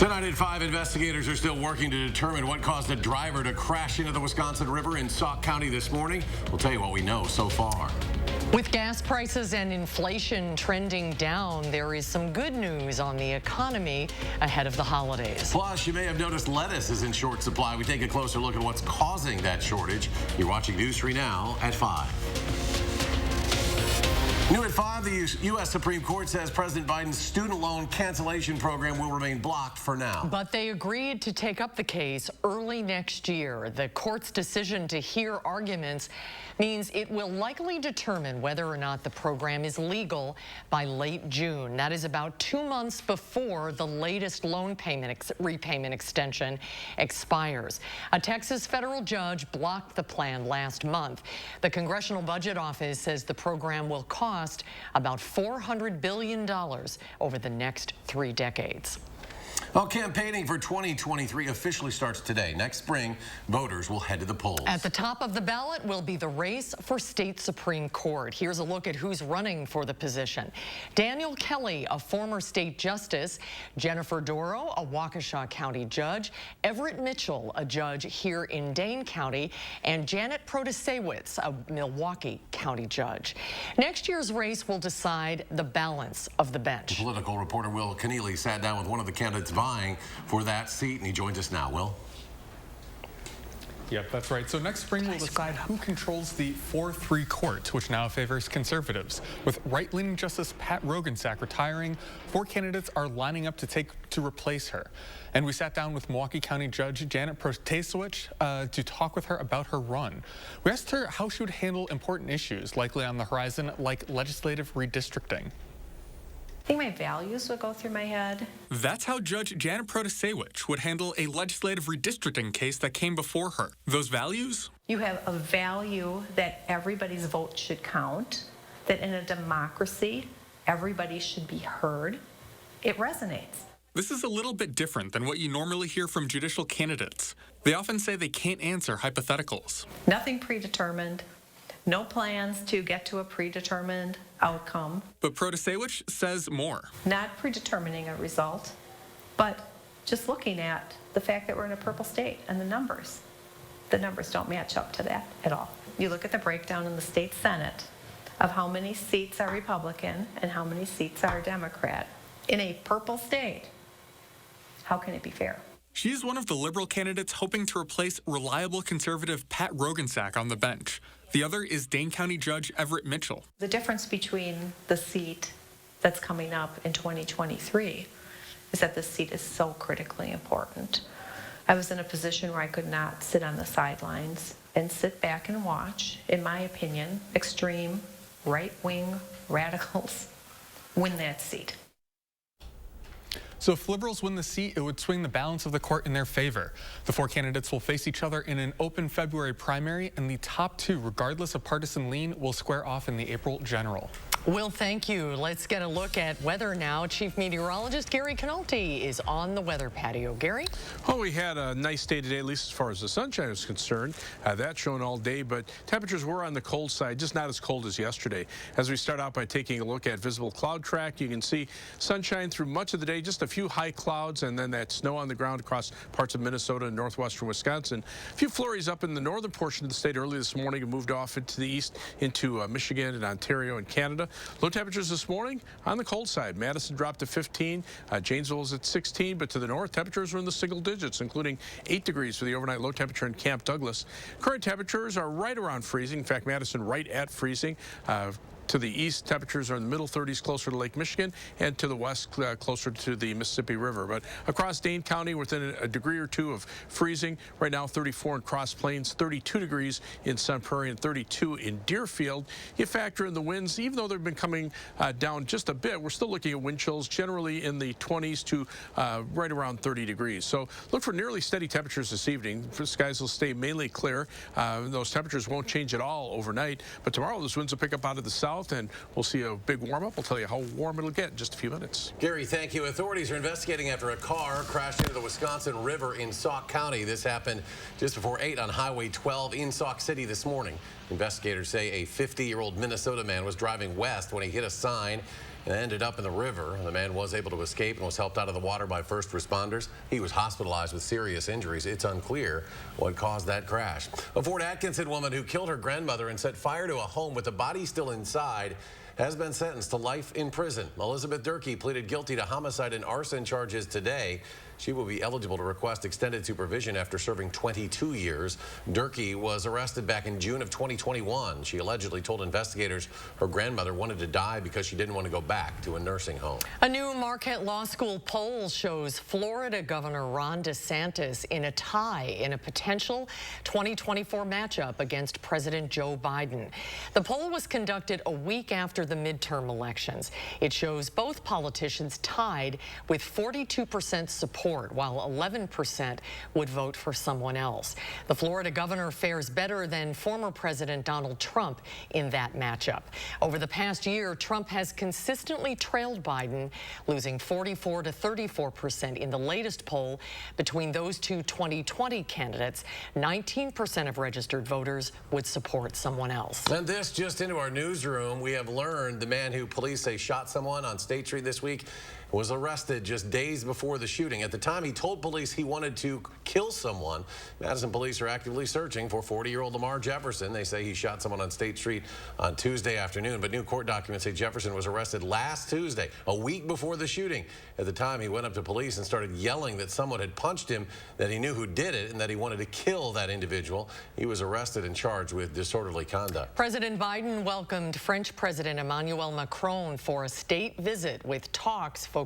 Tonight at 5, investigators are still working to determine what caused a driver to crash into the Wisconsin River in Sauk County this morning. We'll tell you what we know so far. With gas prices and inflation trending down, there is some good news on the economy ahead of the holidays. Plus, you may have noticed lettuce is in short supply. We take a closer look at what's causing that shortage. You're watching News 3 Now at 5. New at 5, the U.S. Supreme Court says President Biden's student loan cancellation program will remain blocked for now. But they agreed to take up the case early next year. The court's decision to hear arguments means it will likely determine whether or not the program is legal by late June. That is about 2 months before the latest loan repayment extension expires. A Texas federal judge blocked the plan last month. The Congressional Budget Office says the program will cost about $400 billion over the next 3 decades. Well, campaigning for 2023 officially starts today. Next spring, voters will head to the polls. At the top of the ballot will be the race for state Supreme Court. Here's a look at who's running for the position. Daniel Kelly, a former state justice, Jennifer Doro, a Waukesha County judge, Everett Mitchell, a judge here in Dane County, and Janet Protasewicz, a Milwaukee County judge. Next year's race will decide the balance of the bench. Political reporter Will Keneally sat down with one of the candidates vying for that seat, and he joins us now. Will? Yep, that's right. So next spring we'll decide who controls the 4-3 court, which now favors conservatives. With right-leaning Justice Pat Roggensack retiring, 4 candidates are lining up to replace her. And we sat down with Milwaukee County Judge Janet Protasewicz to talk with her about her run. We asked her how she would handle important issues likely on the horizon, like legislative redistricting. I think my values would go through my head. That's how Judge Janet Protasewicz would handle a legislative redistricting case that came before her. Those values? You have a value that everybody's vote should count, that in a democracy, everybody should be heard. It resonates. This is a little bit different than what you normally hear from judicial candidates. They often say they can't answer hypotheticals. Nothing predetermined. No plans to get to a predetermined outcome. But Protasewicz says more. Not predetermining a result, but just looking at the fact that we're in a purple state and the numbers. The numbers don't match up to that at all. You look at the breakdown in the state Senate of how many seats are Republican and how many seats are Democrat. In a purple state, how can it be fair? She's one of the liberal candidates hoping to replace reliable conservative Pat Roggensack on the bench. The other is Dane County Judge Everett Mitchell. The difference between the seat that's coming up in 2023 is that this seat is so critically important. I was in a position where I could not sit on the sidelines and sit back and watch, in my opinion, extreme right-wing radicals win that seat. So if liberals win the seat, it would swing the balance of the court in their favor. The 4 candidates will face each other in an open February primary, and the top 2, regardless of partisan lean, will square off in the April general. Will, thank you. Let's get a look at weather now. Chief Meteorologist Gary Canolti is on the weather patio. Gary? Well, we had a nice day today, at least as far as the sunshine is concerned. That's shown all day, but temperatures were on the cold side, just not as cold as yesterday. As we start out by taking a look at visible cloud track, you can see sunshine through much of the day, just a few high clouds, and then that snow on the ground across parts of Minnesota and northwestern Wisconsin. A few flurries up in the northern portion of the state early this morning and moved off into the east into Michigan and Ontario and Canada. Low temperatures this morning on the cold side. Madison dropped to 15. Janesville is at 16, but to the north, temperatures are in the single digits, including 8 degrees for the overnight low temperature in Camp Douglas. Current temperatures are right around freezing. In fact, Madison right at freezing. To the east, temperatures are in the middle 30s closer to Lake Michigan, and to the west closer to the Mississippi River. But across Dane County, within a degree or 2 of freezing. Right now, 34 in Cross Plains, 32 degrees in Sun Prairie, and 32 in Deerfield. You factor in the winds, even though they've been coming down just a bit, we're still looking at wind chills generally in the 20s to right around 30 degrees. So look for nearly steady temperatures this evening. The skies will stay mainly clear. Those temperatures won't change at all overnight, but tomorrow those winds will pick up out of the south, and we'll see a big warm-up. We'll tell you how warm it'll get in just a few minutes. Gary, thank you. Authorities are investigating after a car crashed into the Wisconsin River in Sauk County. This happened just before 8 on Highway 12 in Sauk City this morning. Investigators say a 50-year-old Minnesota man was driving west when he hit a sign and ended up in the river. The man was able to escape and was helped out of the water by first responders. He was hospitalized with serious injuries. It's unclear what caused that crash. A Fort Atkinson woman who killed her grandmother and set fire to a home with the body still inside has been sentenced to life in prison. Elizabeth Durkee pleaded guilty to homicide and arson charges today. She will be eligible to request extended supervision after serving 22 years. Durkee was arrested back in June of 2021. She allegedly told investigators her grandmother wanted to die because she didn't want to go back to a nursing home. A new Marquette Law School poll shows Florida Governor Ron DeSantis in a tie in a potential 2024 matchup against President Joe Biden. The poll was conducted a week after the midterm elections. It shows both politicians tied with 42% support, while 11% would vote for someone else. The Florida governor fares better than former President Donald Trump in that matchup. Over the past year, Trump has consistently trailed Biden, losing 44 to 34% in the latest poll. Between those two 2020 candidates, 19% of registered voters would support someone else. And this just into our newsroom, we have learned the man who police say shot someone on State Street this week was arrested just days before the shooting. At the time, he told police he wanted to kill someone. Madison police are actively searching for 40-year-old Lamar Jefferson. They say he shot someone on State Street on Tuesday afternoon, but new court documents say Jefferson was arrested last Tuesday, a week before the shooting. At the time, he went up to police and started yelling that someone had punched him, that he knew who did it, and that he wanted to kill that individual. He was arrested and charged with disorderly conduct. President Biden welcomed French President Emmanuel Macron for a state visit with talks focusing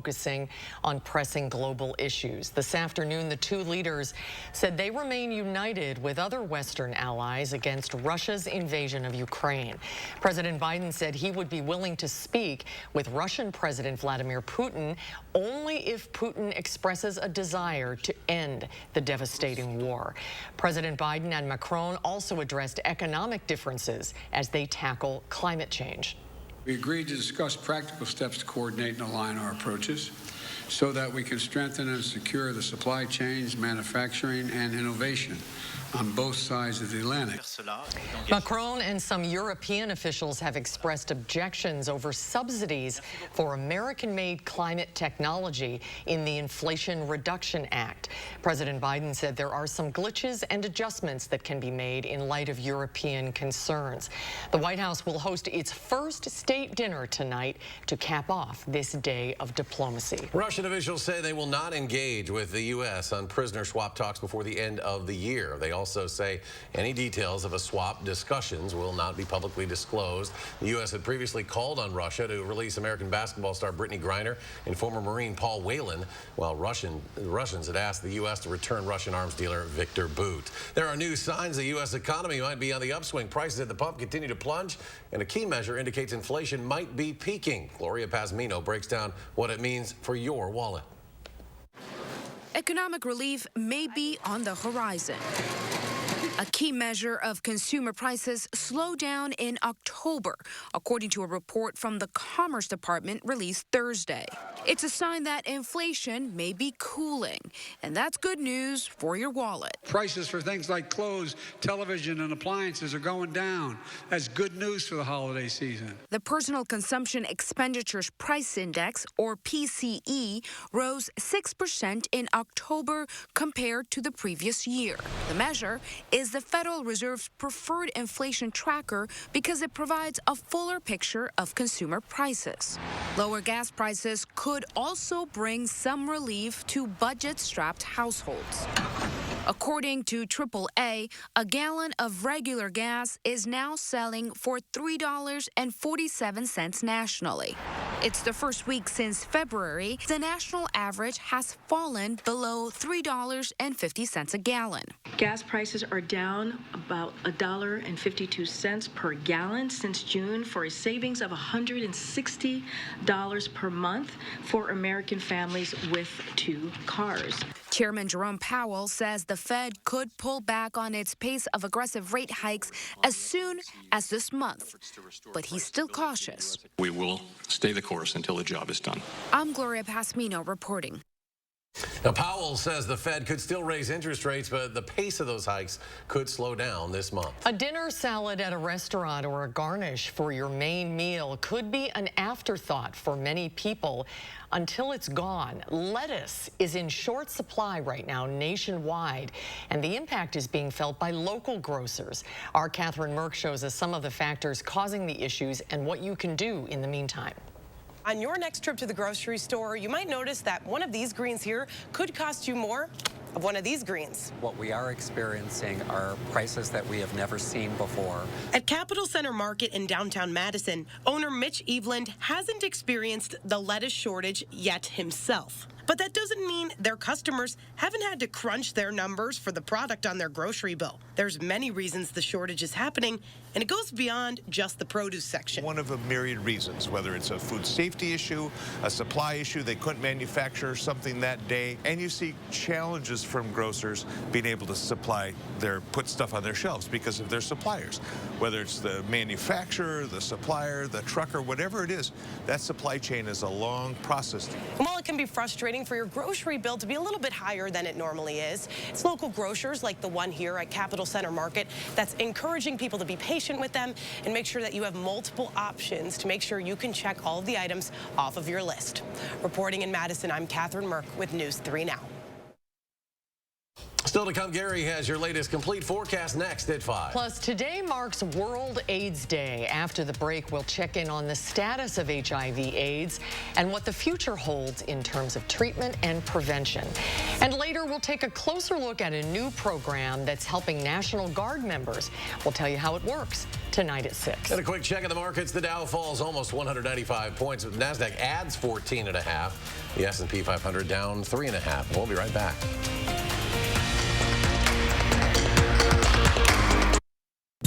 on pressing global issues. This afternoon, the two leaders said they remain united with other Western allies against Russia's invasion of Ukraine. President Biden said he would be willing to speak with Russian President Vladimir Putin only if Putin expresses a desire to end the devastating war. President Biden and Macron also addressed economic differences as they tackle climate change. We agreed to discuss practical steps to coordinate and align our approaches so that we can strengthen and secure the supply chains, manufacturing, and innovation on both sides of the Atlantic. Macron and some European officials have expressed objections over subsidies for American-made climate technology in the Inflation Reduction Act. President Biden said there are some glitches and adjustments that can be made in light of European concerns. The White House will host its first state dinner tonight to cap off this day of diplomacy. Russian officials say they will not engage with the U.S. on prisoner swap talks before the end of the year. They also say any details of a swap discussions will not be publicly disclosed. The U.S. had previously called on Russia to release American basketball star Brittany Griner and former Marine Paul Whelan, while the Russians had asked the U.S. to return Russian arms dealer Victor Bout. There are new signs the U.S. economy might be on the upswing. Prices at the pump continue to plunge, and a key measure indicates inflation might be peaking. Gloria Pazmino breaks down what it means for your wallet. Economic relief may be on the horizon. A key measure of consumer prices slowed down in October, according to a report from the Commerce Department released Thursday. It's a sign that inflation may be cooling, and that's good news for your wallet. Prices for things like clothes, television, and appliances are going down. That's good news for the holiday season. The Personal Consumption Expenditures Price Index, or PCE, rose 6% in October compared to the previous year. The measure is the Federal Reserve's preferred inflation tracker because it provides a fuller picture of consumer prices. Lower gas prices could also bring some relief to budget-strapped households. According to AAA, a gallon of regular gas is now selling for $3.47 nationally. It's the first week since February the national average has fallen below $3.50 a gallon. Gas prices are down about $1.52 per gallon since June, for a savings of $160 per month for American families with 2 cars. Chairman Jerome Powell says the Fed could pull back on its pace of aggressive rate hikes as soon as this month, but he's still cautious. We will stay the course until the job is done. I'm Gloria Pazmino reporting. Now, Powell says the Fed could still raise interest rates, but the pace of those hikes could slow down this month. A dinner salad at a restaurant or a garnish for your main meal could be an afterthought for many people until it's gone. Lettuce is in short supply right now nationwide, and the impact is being felt by local grocers. Our Catherine Merck shows us some of the factors causing the issues and what you can do in the meantime. On your next trip to the grocery store, you might notice that one of these greens here could cost you more of one of these greens. What we are experiencing are prices that we have never seen before. At Capitol Center Market in downtown Madison, owner Mitch Eveland hasn't experienced the lettuce shortage yet himself. But that doesn't mean their customers haven't had to crunch their numbers for the product on their grocery bill. There's many reasons the shortage is happening, and it goes beyond just the produce section. One of a myriad reasons, whether it's a food safety issue, a supply issue, they couldn't manufacture something that day, and you see challenges from grocers being able to put stuff on their shelves because of their suppliers. Whether it's the manufacturer, the supplier, the trucker, whatever it is, that supply chain is a long process. And while it can be frustrating for your grocery bill to be a little bit higher than it normally is, it's local grocers like the one here at Capitol Center Market that's encouraging people to be patient with them and make sure that you have multiple options to make sure you can check all of the items off of your list. Reporting in Madison, I'm Catherine Merck with News 3 Now. Still to come, Gary has your latest complete forecast next at 5. Plus, today marks World AIDS Day. After the break, we'll check in on the status of HIV/AIDS and what the future holds in terms of treatment and prevention. And later, we'll take a closer look at a new program that's helping National Guard members. We'll tell you how it works tonight at 6. And a quick check of the markets. The Dow falls almost 195 points. The NASDAQ adds 14.5. The S&P 500 down 3.5. We'll be right back.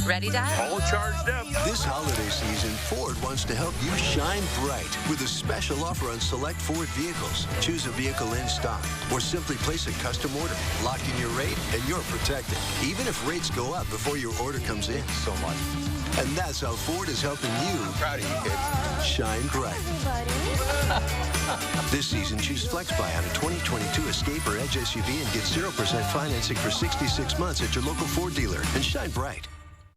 Ready, Dad? All charged up. This holiday season, Ford wants to help you shine bright with a special offer on select Ford vehicles. Choose a vehicle in stock or simply place a custom order. Lock in your rate and you're protected, even if rates go up before your order comes in. So much. And that's how Ford is helping you. I'm proud of you, kids. Shine bright. This season, choose FlexBuy on a 2022 Escape or Edge SUV and get 0% financing for 66 months at your local Ford dealer. And shine bright.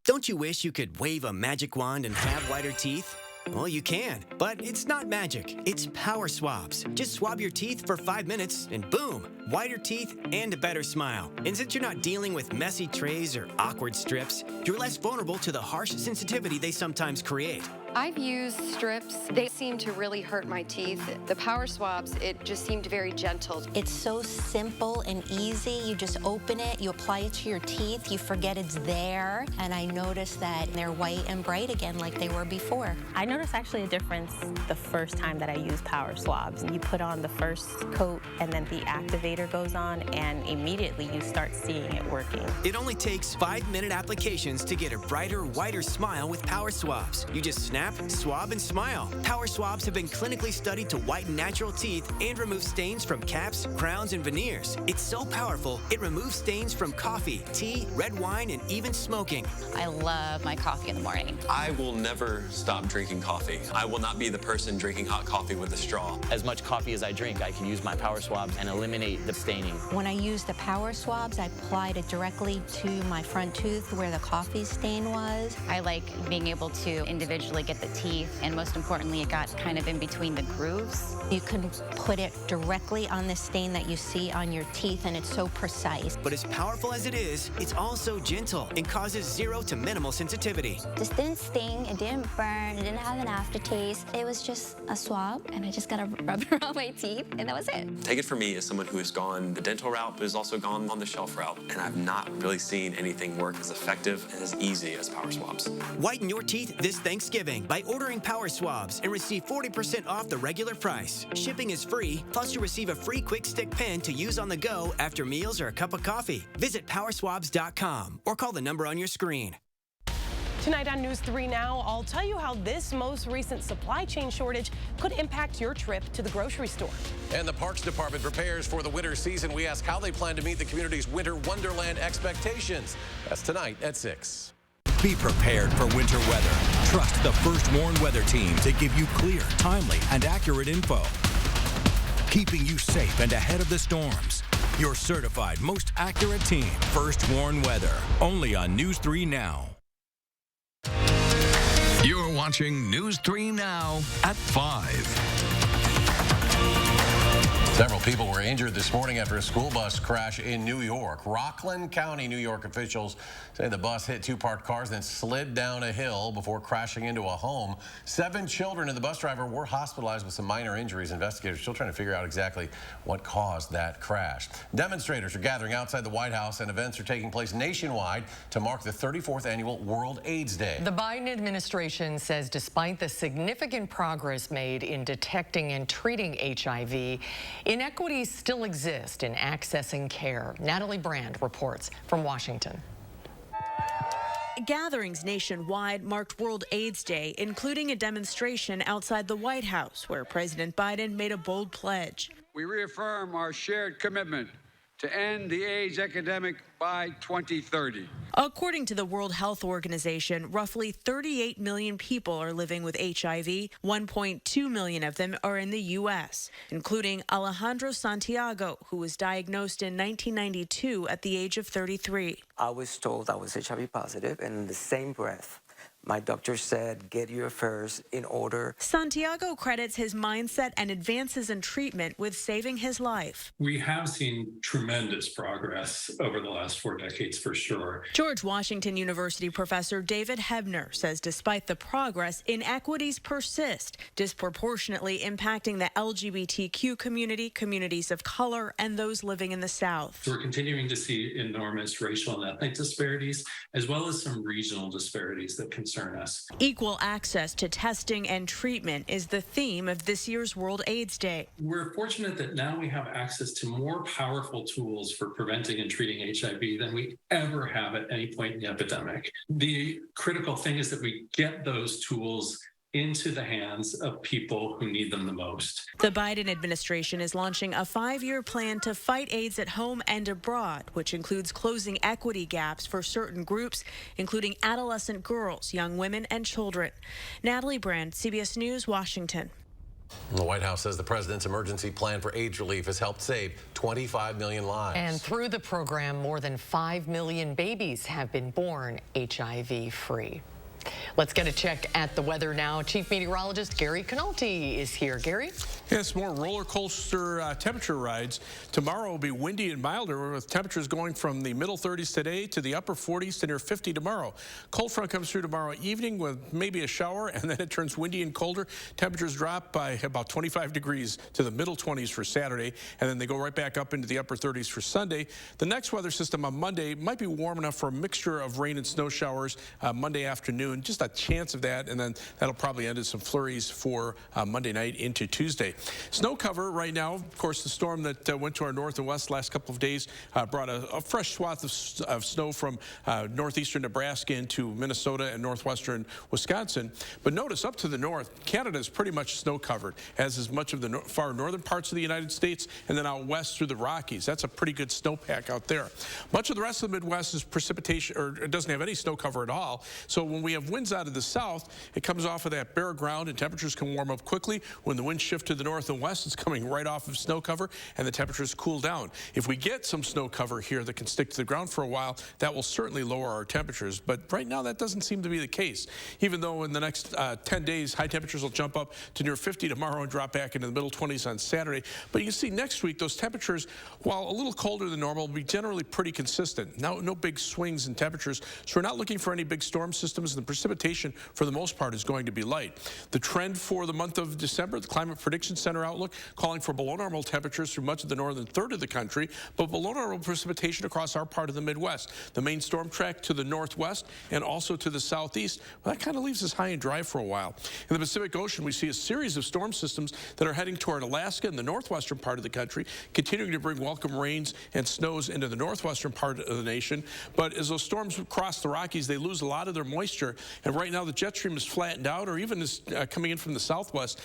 Don't you wish you could wave a magic wand and have whiter teeth? Well, you can, but it's not magic. It's power swabs. Just swab your teeth for 5 minutes and boom, whiter teeth and a better smile. And since you're not dealing with messy trays or awkward strips, you're less vulnerable to the harsh sensitivity they sometimes create. I've used strips. They seem to really hurt my teeth. The power swabs, it just seemed very gentle. It's so simple and easy. You just open it, you apply it to your teeth, you forget it's there. And I noticed that they're white and bright again like they were before. I noticed actually a difference the first time that I used power swabs. You put on the first coat and then the activator goes on and immediately you start seeing it working. It only takes 5-minute applications to get a brighter, whiter smile with power swabs. You just snap, swab, and smile. Power swabs have been clinically studied to whiten natural teeth and remove stains from caps, crowns, and veneers. It's so powerful, it removes stains from coffee, tea, red wine, and even smoking. I love my coffee in the morning. I will never stop drinking coffee. I will not be the person drinking hot coffee with a straw. As much coffee as I drink, I can use my power swabs and eliminate the staining. When I use the power swabs, I applied it directly to my front tooth where the coffee stain was. I like being able to individually get the teeth, and most importantly, it got kind of in between the grooves. You can put it directly on the stain that you see on your teeth, and it's so precise. But as powerful as it is, it's also gentle and causes 0 to minimal sensitivity. This didn't sting, it didn't burn, it didn't have an aftertaste. It was just a swab, and I just got to rub it on my teeth, and that was it. Take it from me as someone who has gone the dental route, but has also gone on the shelf route, and I've not really seen anything work as effective and as easy as power swabs. Whiten your teeth this Thanksgiving by ordering power swabs and receive 40% off the regular price. Shipping is free, plus you'll receive a free quick stick pen to use on the go after meals or a cup of coffee. Visit powerswabs.com or call the number on your screen. Tonight on News 3 Now, I'll tell you how this most recent supply chain shortage could impact your trip to the grocery store. And the Parks Department prepares for the winter season. We ask how they plan to meet the community's winter wonderland expectations. That's tonight at 6. Be prepared for winter weather. Trust the First Warn Weather Team to give you clear, timely, and accurate info. keeping you safe and ahead of the storms. Your certified, most accurate team, First Warn Weather, only on News 3 Now. You're watching News 3 Now at 5. Several people were injured this morning after a school bus crash in New York. Rockland County, New York officials say the bus hit two parked cars, then slid down a hill before crashing into a home. 7 children and the bus driver were hospitalized with some minor injuries. Investigators are still trying to figure out exactly what caused that crash. Demonstrators are gathering outside the White House, and events are taking place nationwide to mark the 34th annual World AIDS Day. The Biden administration says despite the significant progress made in detecting and treating HIV, inequities still exist in accessing care. Natalie Brand reports from Washington. Gatherings nationwide marked World AIDS Day, including a demonstration outside the White House, where President Biden made a bold pledge. We reaffirm our shared commitment to end the AIDS epidemic by 2030. According to the World Health Organization, roughly 38 million people are living with HIV. 1.2 million of them are in the U.S., including Alejandro Santiago, who was diagnosed in 1992 at the age of 33. I was told I was HIV positive, and in the same breath, my doctor said, get your affairs in order. Santiago credits his mindset and advances in treatment with saving his life. We have seen tremendous progress over the last 4 decades, for sure. George Washington University professor David Hebner says despite the progress, inequities persist, disproportionately impacting the LGBTQ community, communities of color, and those living in the South. So we're continuing to see enormous racial and ethnic disparities, as well as some regional disparities that concern us. Equal access to testing and treatment is the theme of this year's World AIDS Day. We're fortunate that now we have access to more powerful tools for preventing and treating HIV than we ever have at any point in the epidemic. The critical thing is that we get those tools into the hands of people who need them the most. The Biden administration is launching a 5-year plan to fight AIDS at home and abroad, which includes closing equity gaps for certain groups, including adolescent girls, young women, and children. Natalie Brand, CBS News, Washington. The White House says the president's emergency plan for AIDS relief has helped save 25 million lives. And through the program, more than 5 million babies have been born HIV-free. Let's get a check at the weather now. Chief Meteorologist Gary Canolti is here. Gary? Yes, more roller coaster temperature rides. Tomorrow will be windy and milder, with temperatures going from the middle 30s today to the upper 40s to near 50 tomorrow. Cold front comes through tomorrow evening with maybe a shower, and then it turns windy and colder. Temperatures drop by about 25 degrees to the middle 20s for Saturday, and then they go right back up into the upper 30s for Sunday. The next weather system on Monday might be warm enough for a mixture of rain and snow showers Monday afternoon. Just a chance of that, and then that'll probably end in some flurries for Monday night into Tuesday. Snow cover right now, of course, the storm that went to our north and west last couple of days brought a fresh swath of snow from northeastern Nebraska into Minnesota and northwestern Wisconsin. But notice up to the north, Canada is pretty much snow covered, as is much of the far northern parts of the United States, and then out west through the Rockies. That's a pretty good snowpack out there. Much of the rest of the Midwest is precipitation, or it doesn't have any snow cover at all. So when we have winds out of the south, it comes off of that bare ground, and temperatures can warm up quickly. When the winds shift to the north and west, it's coming right off of snow cover, and the temperatures cool down. If we get some snow cover here that can stick to the ground for a while, that will certainly lower our temperatures. But right now, that doesn't seem to be the case. Even though in the next 10 days, high temperatures will jump up to near 50 tomorrow and drop back into the middle 20s on Saturday. But you can see next week, those temperatures, while a little colder than normal, will be generally pretty consistent. Now, no big swings in temperatures, so we're not looking for any big storm systems, and the precipitation for the most part is going to be light. The trend for the month of December, the Climate Prediction Center outlook, calling for below normal temperatures through much of the northern third of the country, but below normal precipitation across our part of the Midwest. The main storm track to the northwest and also to the southeast, well, that kind of leaves us high and dry for a while. In the Pacific Ocean, we see a series of storm systems that are heading toward Alaska and the northwestern part of the country, continuing to bring welcome rains and snows into the northwestern part of the nation. But as those storms cross the Rockies, they lose a lot of their moisture, And right now the jet stream is flattened out, or even is coming in from the southwest,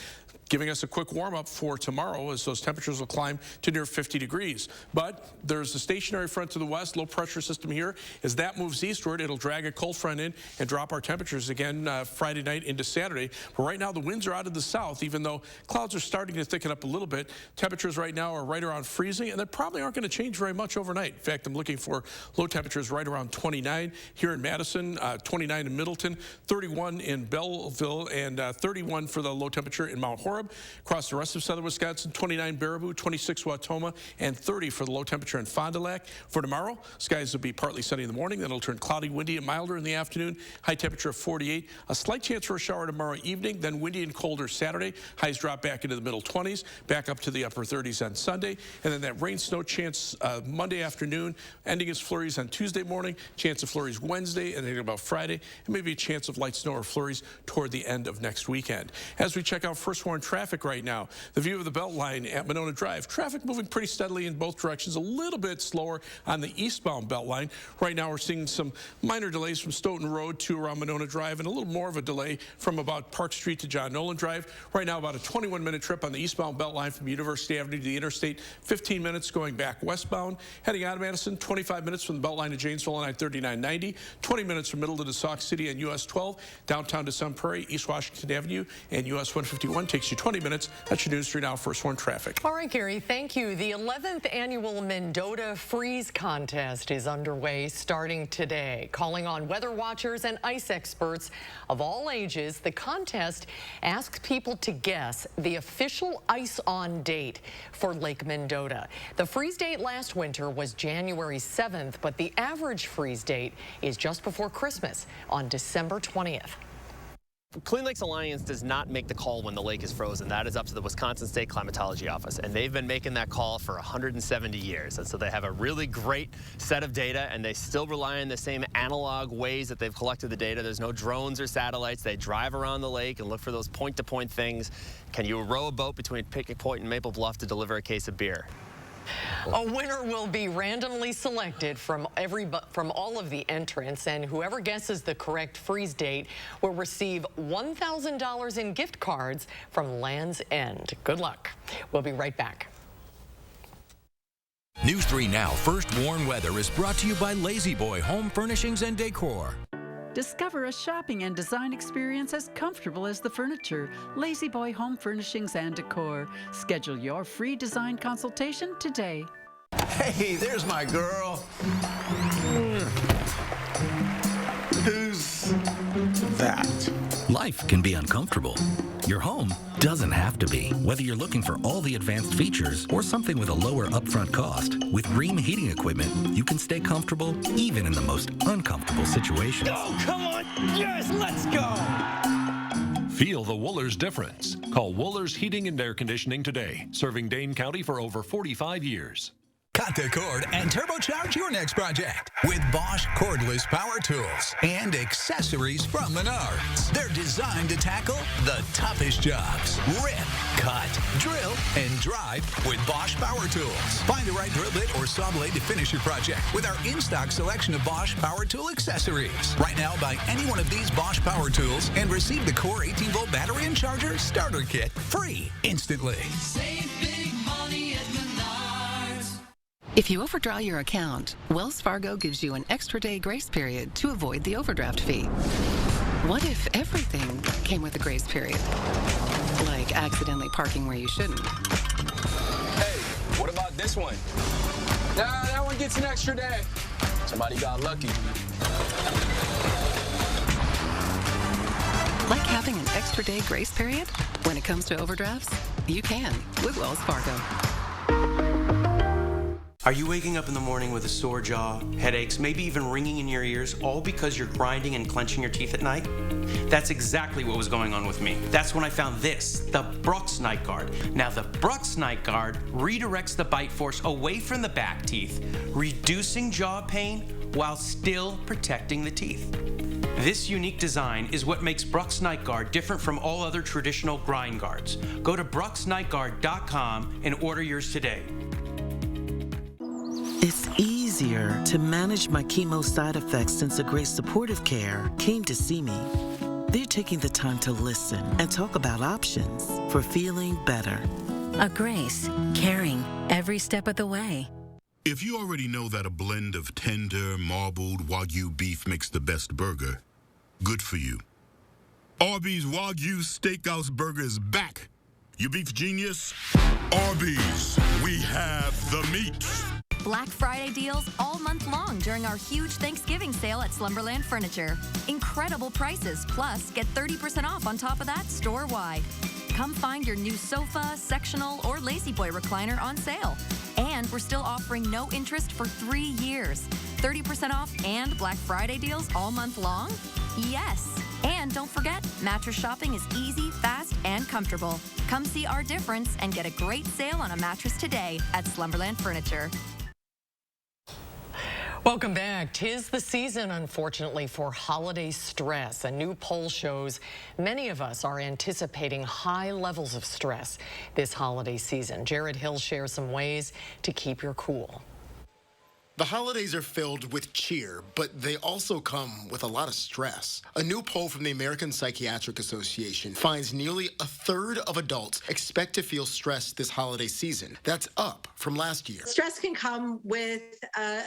giving us a quick warm-up for tomorrow as those temperatures will climb to near 50 degrees. But there's a stationary front to the west, low-pressure system here. As that moves eastward, it'll drag a cold front in and drop our temperatures again Friday night into Saturday. But right now, the winds are out of the south, even though clouds are starting to thicken up a little bit. Temperatures right now are right around freezing, and they probably aren't going to change very much overnight. In fact, I'm looking for low temperatures right around 29 here in Madison, 29 in Middleton, 31 in Belleville, and 31 for the low temperature in Mount Horeb. Across the rest of southern Wisconsin, 29 Baraboo, 26 Wautoma, and 30 for the low temperature in Fond du Lac. For tomorrow, skies will be partly sunny in the morning, then it'll turn cloudy, windy, and milder in the afternoon. High temperature of 48. A slight chance for a shower tomorrow evening, then windy and colder Saturday. Highs drop back into the middle 20s, back up to the upper 30s on Sunday. And then that rain snow chance Monday afternoon, ending as flurries on Tuesday morning, chance of flurries Wednesday, and then about Friday, and maybe a chance of light snow or flurries toward the end of next weekend. As we check out first warn traffic right now, the view of the Beltline at Monona Drive, traffic moving pretty steadily in both directions, a little bit slower on the eastbound Beltline. Right now we're seeing some minor delays from Stoughton Road to around Monona Drive, and a little more of a delay from about Park Street to John Nolan Drive. Right now about a 21-minute trip on the eastbound Beltline from University Avenue to the interstate, 15 minutes going back westbound. Heading out of Madison, 25 minutes from the Beltline to Janesville on I-3990, 20 minutes from Middle to Sauk City and US 12, downtown to Sun Prairie, East Washington Avenue, and US 151 takes you 20 minutes. That's your News 3 Now First Warn traffic. All right, Gary, thank you. The 11th annual Mendota Freeze Contest is underway starting today. Calling on weather watchers and ice experts of all ages, the contest asks people to guess the official ice-on date for Lake Mendota. The freeze date last winter was January 7th, but the average freeze date is just before Christmas on December 20th. Clean Lakes Alliance does not make the call when the lake is frozen. That is up to the Wisconsin State Climatology Office, and they've been making that call for 170 years. And so they have a really great set of data, and they still rely on the same analog ways that they've collected the data. There's no drones or satellites. They drive around the lake and look for those point-to-point things. Can you row a boat between Picket Point and Maple Bluff to deliver a case of beer? A winner will be randomly selected from all of the entrants, and whoever guesses the correct freeze date will receive $1,000 in gift cards from Land's End. Good luck. We'll be right back. News 3 Now First Warn Weather is brought to you by Lazy Boy Home Furnishings and Decor. Discover a shopping and design experience as comfortable as the furniture. Lazy Boy Home Furnishings and Decor. Schedule your free design consultation today. Hey, there's my girl. Who's that? Life can be uncomfortable. Your home doesn't have to be. Whether you're looking for all the advanced features or something with a lower upfront cost, with Rheem heating equipment, you can stay comfortable even in the most uncomfortable situations. Oh, come on. Yes, let's go. Feel the Wohlers difference. Call Wohlers Heating and Air Conditioning today, serving Dane County for over 45 years. Cut the cord and turbocharge your next project with Bosch cordless power tools and accessories from Menards. They're designed to tackle the toughest jobs. Rip, cut, drill, and drive with Bosch power tools. Find the right drill bit or saw blade to finish your project with our in-stock selection of Bosch power tool accessories. Right now, buy any one of these Bosch power tools and receive the Core 18-volt battery and charger starter kit free instantly. Save big money at Menards. If you overdraw your account, Wells Fargo gives you an extra day grace period to avoid the overdraft fee. What if everything came with a grace period? Like accidentally parking where you shouldn't. Hey, what about this one? Nah, that one gets an extra day. Somebody got lucky. Like having an extra day grace period? When it comes to overdrafts, you can with Wells Fargo. Are you waking up in the morning with a sore jaw, headaches, maybe even ringing in your ears, all because you're grinding and clenching your teeth at night? That's exactly what was going on with me. That's when I found this, the Brooks Night Guard. Now, the Brooks Night Guard redirects the bite force away from the back teeth, reducing jaw pain while still protecting the teeth. This unique design is what makes Brooks Night Guard different from all other traditional grind guards. Go to brooksnightguard.com and order yours today. It's easy easier to manage my chemo side effects since a Grace Supportive Care came to see me. They're taking the time to listen and talk about options for feeling better. A Grace, caring every step of the way. If you already know that a blend of tender, marbled Wagyu beef makes the best burger, good for you. Arby's Wagyu Steakhouse Burger is back. You beef genius? Arby's, we have the meat. Black Friday deals all month long during our huge Thanksgiving sale at Slumberland Furniture. Incredible prices, plus get 30% off on top of that store-wide. Come find your new sofa, sectional, or Lazy Boy recliner on sale. And we're still offering no interest for 3 years. 30% off and Black Friday deals all month long? Yes. And don't forget, mattress shopping is easy, fast, and comfortable. Come see our difference and get a great sale on a mattress today at Slumberland Furniture. Welcome back. 'Tis the season, unfortunately, for holiday stress. A new poll shows many of us are anticipating high levels of stress this holiday season. Jared Hill shares some ways to keep your cool. The holidays are filled with cheer, but they also come with a lot of stress. A new poll from the American Psychiatric Association finds nearly a third of adults expect to feel stressed this holiday season. That's up from last year. Stress can come with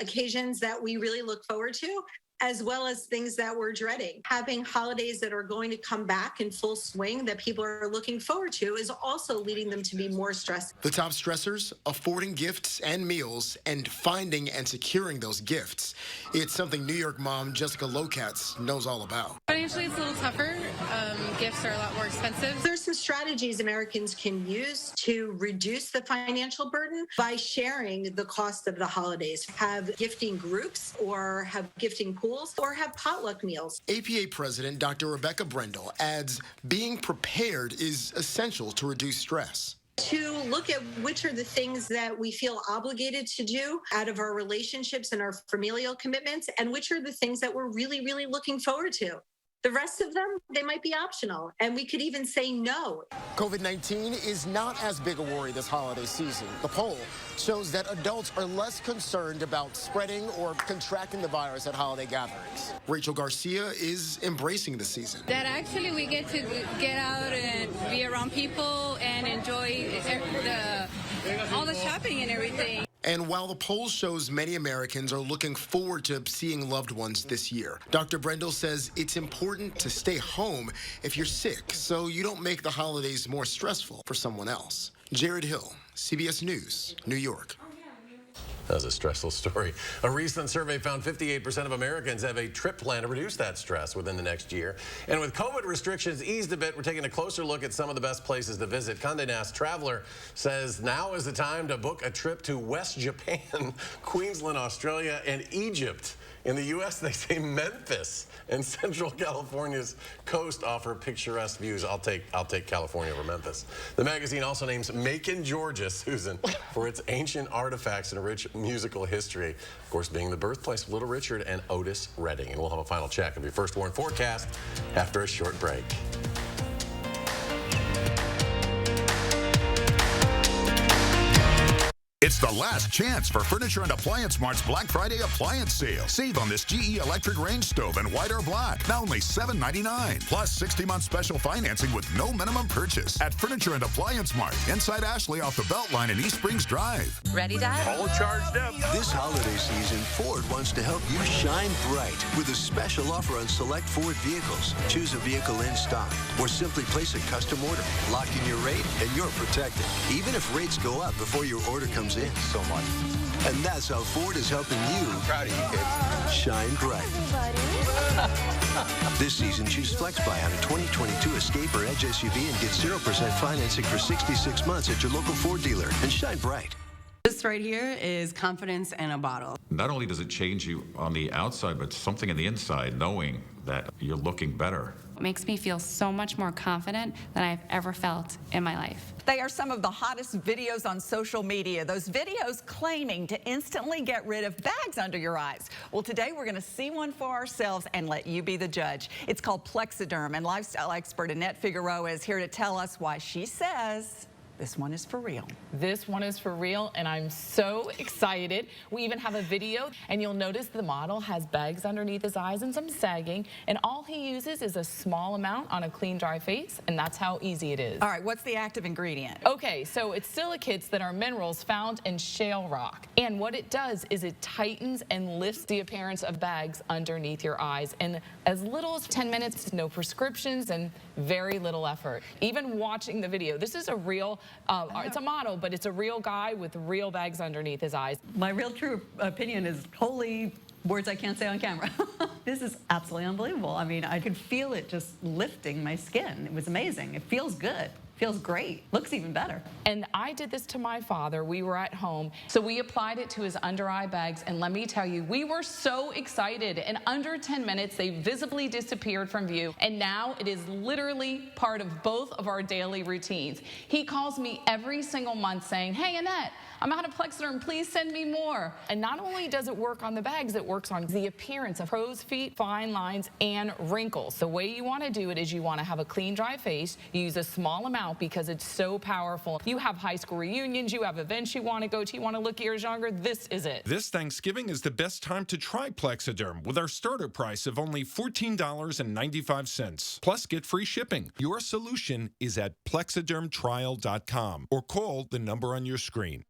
occasions that we really look forward to, as well as things that we're dreading. Having holidays that are going to come back in full swing that people are looking forward to is also leading them to be more stressed. The top stressors, affording gifts and meals and finding and securing those gifts. It's something New York mom Jessica Lokatz knows all about. Financially, it's a little tougher. Gifts are a lot more expensive. There's some strategies Americans can use to reduce the financial burden by sharing the cost of the holidays. Have gifting groups or have gifting pools or have potluck meals. APA President Dr. Rebecca Brendel adds being prepared is essential to reduce stress. To look at which are the things that we feel obligated to do out of our relationships and our familial commitments, and which are the things that we're really, really looking forward to. The rest of them, they might be optional, and we could even say no. COVID-19 is not as big a worry this holiday season. The poll shows that adults are less concerned about spreading or contracting the virus at holiday gatherings. Rachel Garcia is embracing the season. That actually we get to get out and be around people and enjoy all the shopping and everything. And while the poll shows many Americans are looking forward to seeing loved ones this year, Dr. Brendel says it's important to stay home if you're sick so you don't make the holidays more stressful for someone else. Jared Hill, CBS News, New York. That was a stressful story. A recent survey found 58% of Americans have a trip plan to reduce that stress within the next year. And with COVID restrictions eased a bit, we're taking a closer look at some of the best places to visit. Condé Nast Traveler says now is the time to book a trip to West Japan, Queensland, Australia, and Egypt. In the U.S., they say Memphis and Central California's coast offer picturesque views. I'll take California over Memphis. The magazine also names Macon, Georgia, Susan, for its ancient artifacts and rich musical history. Of course, being the birthplace of Little Richard and Otis Redding. And we'll have a final check of your First Warn forecast after a short break. It's the last chance for Furniture and Appliance Mart's Black Friday appliance sale. Save on this GE electric range stove and white or black, now only $7.99. Plus 60-month special financing with no minimum purchase at Furniture and Appliance Mart, inside Ashley off the Beltline in East Springs Drive. Ready, Dad? All charged up. This holiday season, Ford wants to help you shine bright with a special offer on select Ford vehicles. Choose a vehicle in stock or simply place a custom order. Lock in your rate and you're protected, even if rates go up before your order comes in. So much. And that's how Ford is helping you. I'm proud of you, kids. Shine bright. This season, choose FlexBuy on a 2022 Escape or Edge SUV and get 0% financing for 66 months at your local Ford dealer. And shine bright. This right here is confidence in a bottle. Not only does it change you on the outside, but something on the inside, knowing that you're looking better. It makes me feel so much more confident than I've ever felt in my life. They are some of the hottest videos on social media. Those videos claiming to instantly get rid of bags under your eyes. Well, today we're going to see one for ourselves and let you be the judge. It's called Plexiderm, and lifestyle expert Annette Figueroa is here to tell us why she says This one is for real. This one is for real, and I'm so excited. We even have a video, and you'll notice the model has bags underneath his eyes and some sagging, and all he uses is a small amount on a clean, dry face, and that's how easy it is. All right, what's the active ingredient? Okay, so it's silicates that are minerals found in shale rock, and what it does is it tightens and lifts the appearance of bags underneath your eyes in as little as 10 minutes, no prescriptions, and very little effort. Even watching the video, this is a real, it's a model, but it's a real guy with real bags underneath his eyes. My real true opinion is holy words I can't say on camera. This is absolutely unbelievable. I mean, I could feel it just lifting my skin. It was amazing. It feels good. Feels great. Looks even better. And I did this to my father. We were at home, so we applied it to his under eye bags, and let me tell you, we were so excited. In under 10 minutes, they visibly disappeared from view, and now it is literally part of both of our daily routines. He calls me every single month saying, "Hey, Annette, I'm out of Plexiderm, please send me more." And not only does it work on the bags, it works on the appearance of crow's feet, fine lines, and wrinkles. The way you want to do it is you want to have a clean, dry face. You use a small amount because it's so powerful. You have high school reunions, you have events you want to go to, you want to look years younger, this is it. This Thanksgiving is the best time to try Plexiderm with our starter price of only $14.95. Plus, get free shipping. Your solution is at plexidermtrial.com or call the number on your screen.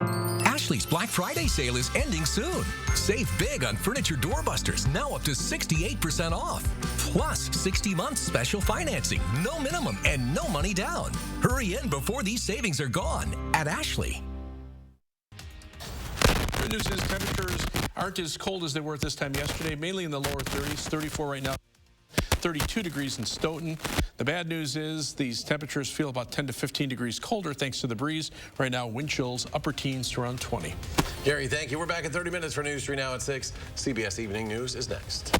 Ashley's Black Friday sale is ending soon. Save big on furniture doorbusters, now up to 68% off. Plus, 60 months special financing, no minimum and no money down. Hurry in before these savings are gone at Ashley. Good news is temperatures aren't as cold as they were at this time yesterday, mainly in the lower 30s, 34 right now. 32 degrees in Stoughton. The bad news is these temperatures feel about 10 to 15 degrees colder thanks to the breeze. Right now, wind chills upper teens to around 20. Gary, thank you. We're back in 30 minutes for News 3 Now at 6. CBS Evening News is next.